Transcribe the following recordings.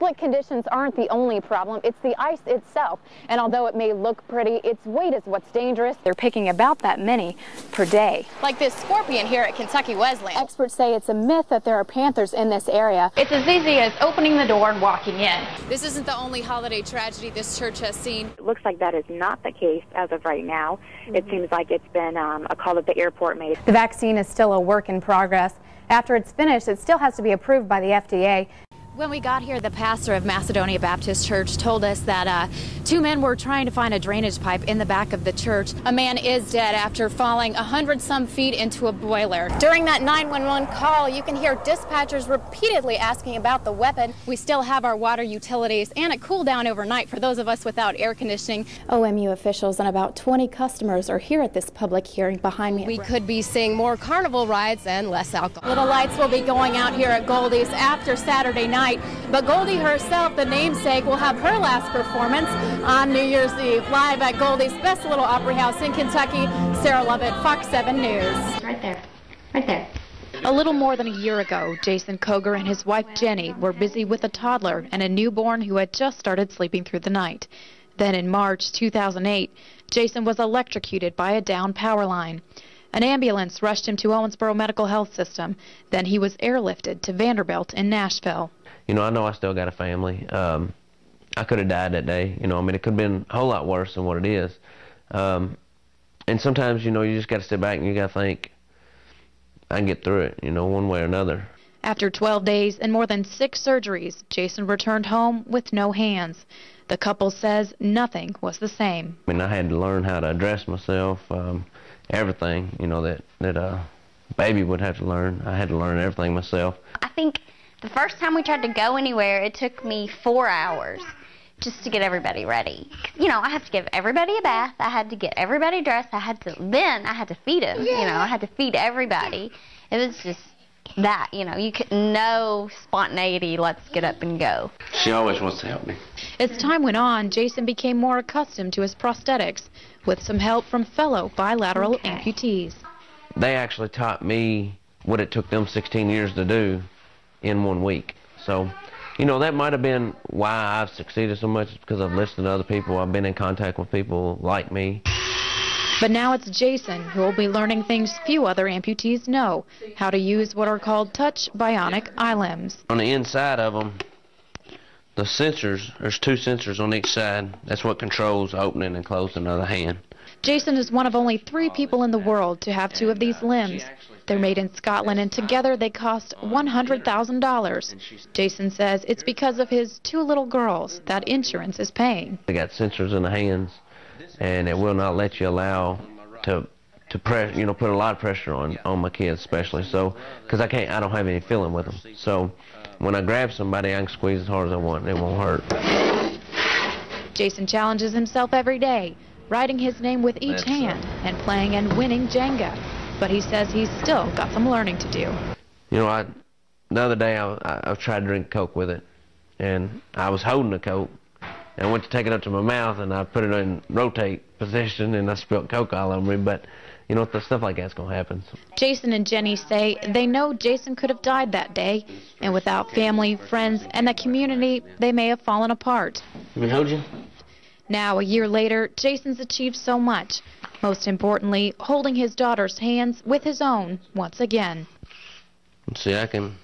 Slick conditions aren't the only problem, it's the ice itself. And although it may look pretty, its weight is what's dangerous. They're picking about that many per day. Like this scorpion here at Kentucky Wesleyan. Experts say it's a myth that there are panthers in this area. It's as easy as opening the door and walking in. This isn't the only holiday tragedy this church has seen. It looks like that is not the case as of right now. It seems like it's been a call that the airport made. The vaccine is still a work in progress. After it's finished, it still has to be approved by the FDA. When we got here, the pastor of Macedonia Baptist Church told us that two men were trying to find a drainage pipe in the back of the church. A man is dead after falling 100-some feet into a boiler. During that 911 call, you can hear dispatchers repeatedly asking about the weapon. We still have our water utilities and a cool down overnight for those of us without air conditioning. OMU officials and about 20 customers are here at this public hearing behind me. We could be seeing more carnival rides and less alcohol. Little lights will be going out here at Goldie's after Saturday night. But Goldie herself, the namesake, will have her last performance on New Year's Eve. Live at Goldie's Best Little Opry House in Kentucky, Sarah Lovett, Fox 7 News. Right there. Right there. A little more than a year ago, Jason Koger and his wife Jenny were busy with a toddler and a newborn who had just started sleeping through the night. Then in March 2008, Jason was electrocuted by a down power line. An ambulance rushed him to Owensboro Medical Health System. Then he was airlifted to Vanderbilt in Nashville. You know, I know I still got a family. I could have died that day. You know, I mean, it could have been a whole lot worse than what it is. And sometimes, you know, you just got to sit back and you got to think, I can get through it, you know, one way or another. After 12 days and more than 6 surgeries, Jason returned home with no hands. The couple says nothing was the same. I mean, I had to learn how to dress myself, everything, you know, that a baby would have to learn. I had to learn everything myself. I think the first time we tried to go anywhere, it took me 4 hours just to get everybody ready. You know, I have to give everybody a bath. I had to get everybody dressed. Then I had to feed them. You know, I had to feed everybody. It was just that, you know, no spontaneity, let's get up and go. She always wants to help me. As time went on, Jason became more accustomed to his prosthetics with some help from fellow bilateral amputees. They actually taught me what it took them 16 years to do in 1 week. So, you know, that might have been why I've succeeded so much, because I've listened to other people. I've been in contact with people like me. But now it's Jason who will be learning things few other amputees know, how to use what are called touch bionic eye limbs. On the inside of them, the sensors, there's 2 sensors on each side. That's what controls opening and closing of the hand. Jason is one of only 3 people in the world to have 2 of these limbs. They're made in Scotland, and together they cost $100,000. Jason says it's because of his 2 little girls that insurance is paying. They got sensors in the hands, and it will not let you allow to press, you know, put a lot of pressure on my kids, especially. So, because I don't have any feeling with them. So, when I grab somebody, I can squeeze as hard as I want, and it won't hurt. Jason challenges himself every day, writing his name with each hand and playing and winning Jenga. But he says he's still got some learning to do. You know, the other day I tried to drink Coke with it, and I was holding the Coke, and I went to take it up to my mouth, and I put it in rotate position, and I spilled Coke all over me. But, you know, stuff like that's going to happen. Jason and Jenny say they know Jason could have died that day, and without family, friends, and the community, they may have fallen apart. Let me hold you. Now, a year later, Jason's achieved so much. Most importantly, holding his daughter's hands with his own once again. See, I can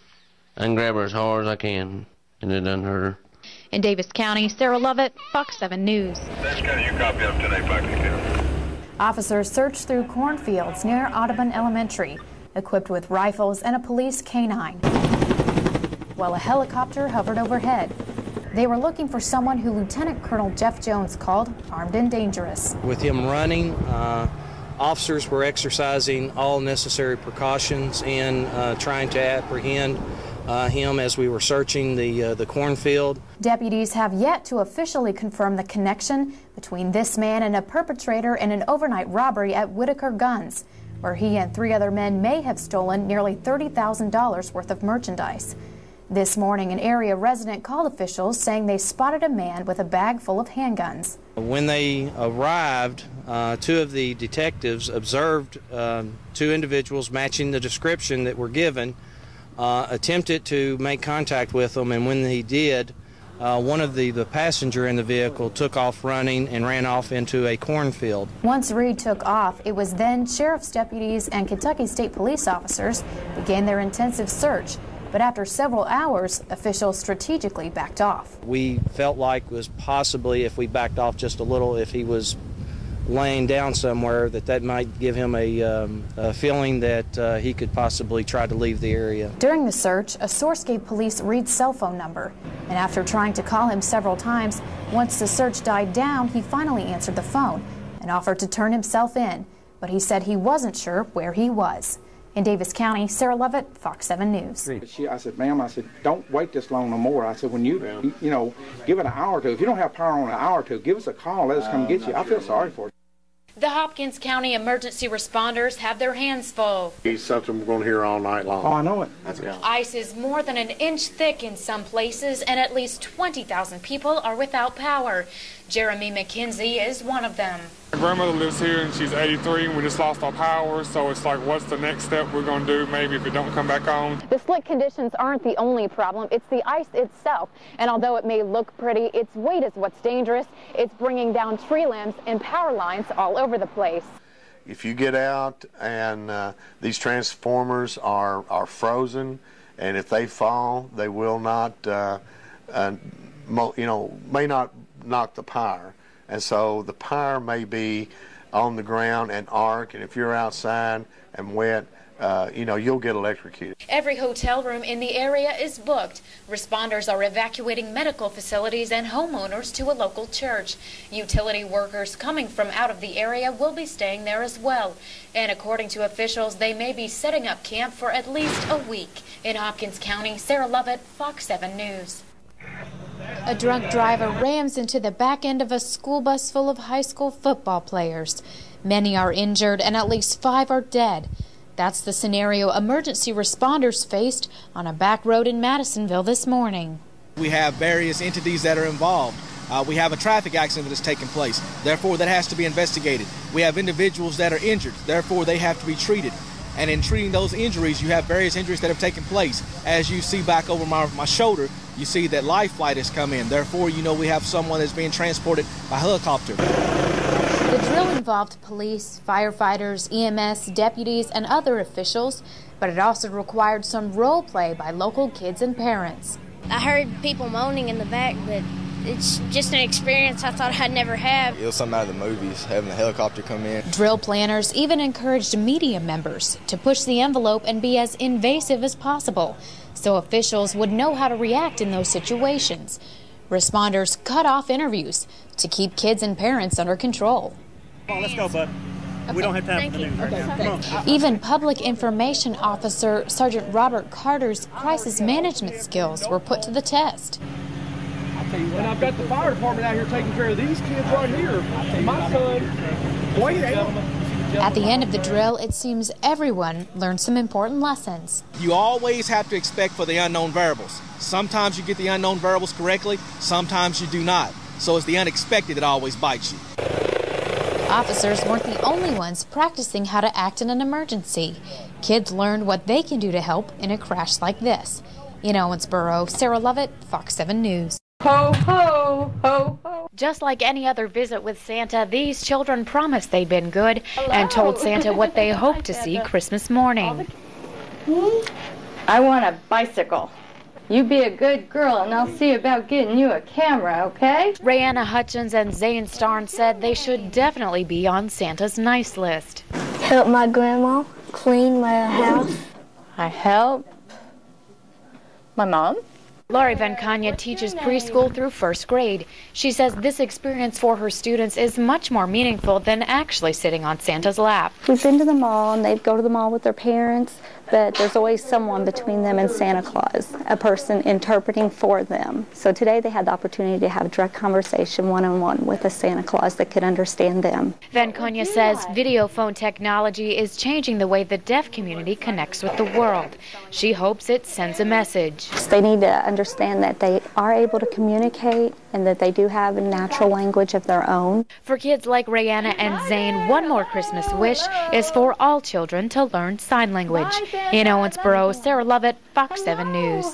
grab her as hard as I can, and it doesn't hurt her. In Davis County, Sarah Lovett, Fox 7 News. Davis County, you copy up today, County. Officers searched through cornfields near Audubon Elementary, equipped with rifles and a police canine, while a helicopter hovered overhead. They were looking for someone who Lieutenant Colonel Jeff Jones called armed and dangerous. With him running, officers were exercising all necessary precautions in trying to apprehend him as we were searching the cornfield. Deputies have yet to officially confirm the connection between this man and a perpetrator in an overnight robbery at Whitaker Guns, where he and 3 other men may have stolen nearly $30,000 worth of merchandise. This morning, an area resident called officials saying they spotted a man with a bag full of handguns. When they arrived, 2 of the detectives observed 2 individuals matching the description that were given, attempted to make contact with them, and when he did, One of the passenger in the vehicle took off running and ran off into a cornfield. Once Reed took off, it was then sheriff's deputies and Kentucky State Police officers began their intensive search. But after several hours, officials strategically backed off. We felt like it was possibly, if we backed off just a little, if he was laying down somewhere, that might give him a feeling that he could possibly try to leave the area. During the search, a source gave police Reed's cell phone number, and after trying to call him several times, once the search died down, he finally answered the phone and offered to turn himself in, but he said he wasn't sure where he was. In Davis County, Sarah Lovett, Fox 7 News. I said, ma'am, I said, don't wait this long no more. I said, when you know, give it an hour or two. If you don't have power on an hour or two, give us a call. Let us come get you. I feel sorry for you. The Hopkins County emergency responders have their hands full. It's something we're going to hear all night long. Oh, I know it. Ice is more than an inch thick in some places, and at least 20,000 people are without power. Jeremy McKenzie is one of them. My grandmother lives here and she's 83 and we just lost our power, so it's like, what's the next step we're going to do maybe if it don't come back on? The slick conditions aren't the only problem, it's the ice itself. And although it may look pretty, its weight is what's dangerous. It's bringing down tree limbs and power lines all over the place. If you get out and these transformers are frozen, and if they fall, they will not, may not knock the power. And so the power may be on the ground and arc, and if you're outside and wet, you'll get electrocuted. Every hotel room in the area is booked. Responders are evacuating medical facilities and homeowners to a local church. Utility workers coming from out of the area will be staying there as well. And according to officials, they may be setting up camp for at least a week. In Hopkins County, Sarah Lovett, Fox 7 News. A drunk driver rams into the back end of a school bus full of high school football players. Many are injured and at least 5 are dead. That's the scenario emergency responders faced on a back road in Madisonville this morning. We have various entities that are involved. We have a traffic accident that has taken place. Therefore, that has to be investigated. We have individuals that are injured. Therefore, they have to be treated. And in treating those injuries, you have various injuries that have taken place. As you see back over my shoulder, you see that life flight has come in. Therefore, we have someone that's being transported by helicopter. The drill involved police, firefighters, EMS, deputies, and other officials, but it also required some role play by local kids and parents. I heard people moaning in the back, but it's just an experience I thought I'd never have. It was something out of the movies, having a helicopter come in. Drill planners even encouraged media members to push the envelope and be as invasive as possible, so officials would know how to react in those situations. Responders cut off interviews to keep kids and parents under control. Come on, let's go, bud. Okay. We don't have time for the news right now. Come on. Even Public Information Officer Sergeant Robert Carter's crisis management skills were put to the test. And I've got the fire department out here taking care of these kids right here. My son, Wayne. At the end of the drill, it seems everyone learned some important lessons. You always have to expect for the unknown variables. Sometimes you get the unknown variables correctly, sometimes you do not. So it's the unexpected that always bites you. Officers weren't the only ones practicing how to act in an emergency. Kids learned what they can do to help in a crash like this. In Owensboro, Sarah Lovett, Fox 7 News. Ho, ho, ho, ho. Just like any other visit with Santa, these children promised they'd been good and told Santa what they hoped to see Christmas morning. I want a bicycle. You be a good girl, and I'll see about getting you a camera, okay? Rayanna Hutchins and Zane Starn said they should definitely be on Santa's nice list. Help my grandma clean my house. I help my mom. Laurie Van Kanya teaches preschool through first grade. She says this experience for her students is much more meaningful than actually sitting on Santa's lap. We've been to the mall, and they'd go to the mall with their parents, but there's always someone between them and Santa Claus, a person interpreting for them. So today they had the opportunity to have a direct conversation one-on-one with a Santa Claus that could understand them. Van Kanya says video phone technology is changing the way the deaf community connects with the world. She hopes it sends a message. They need to understand that they are able to communicate and that they do have a natural language of their own. For kids like Rayanna and Zane, one more Christmas wish is for all children to learn sign language. In Owensboro, Sarah Lovett, Fox 7 News.